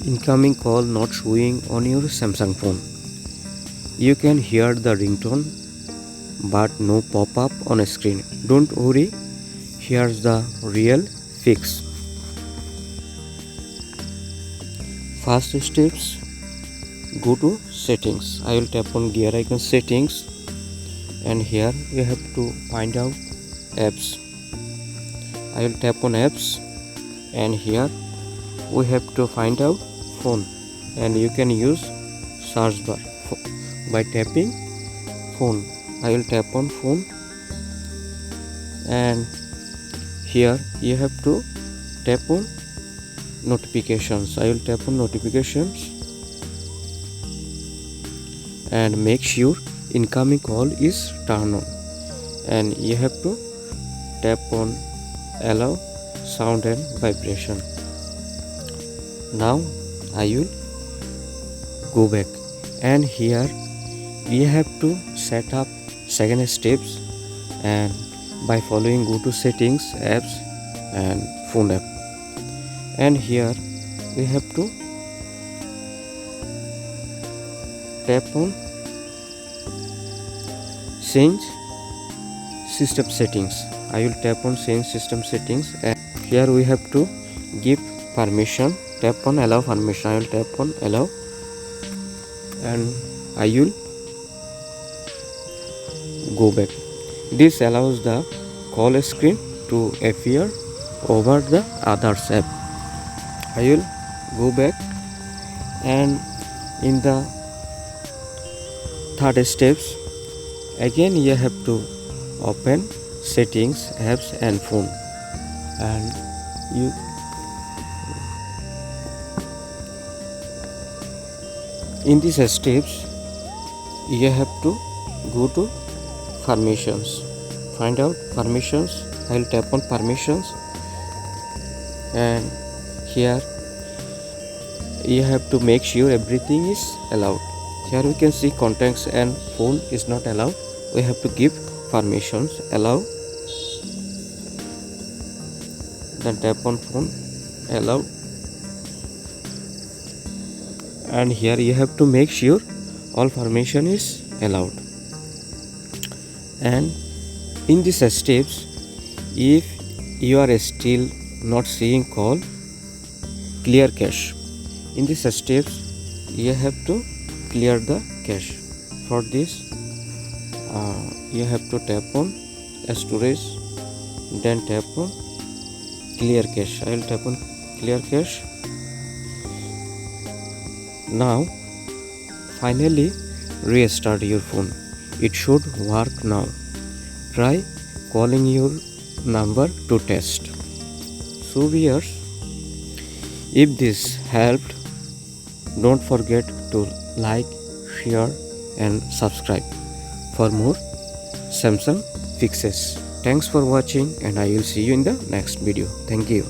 Incoming call not showing on your Samsung phone. You can hear the ringtone but no pop-up on a screen. Don't worry, here's the real fix. First steps, go to settings. I will tap on gear icon settings, and here you have to find out apps. I will tap on apps, and here we have to find out phone, and you can use search bar by tapping phone. I will tap on phone, and here you have to tap on notifications. I will tap on notifications and make sure incoming call is turned on, and you have to tap on allow sound and vibration. Now I will go back, and here we have to set up second steps, and by following go to settings, apps and phone app, and here we have to tap on change system settings. I will tap on change system settings, and here we have to give permission. Tap on allow permission. I will tap on allow, and I will go back. This allows the call screen to appear over the others app. I will go back, and in the third steps again you have to open settings, apps and phone, and you in these steps you have to go to permissions, find out permissions. I will tap on permissions, and here you have to make sure everything is allowed. Here we can see contacts and phone is not allowed. We have to give permissions, allow, then tap on phone, allow, and here you have to make sure all permission is allowed. And in these steps, if you are still not seeing call, clear cache. In these steps you have to clear the cache. For this you have to tap on storage, then tap on clear cache. I will tap on clear cache. Now finally restart your phone. It should work now. Try calling your number to test. So viewers, if this helped, don't forget to like, share and subscribe for more Samsung fixes. Thanks for watching, and I will see you in the next video. Thank you.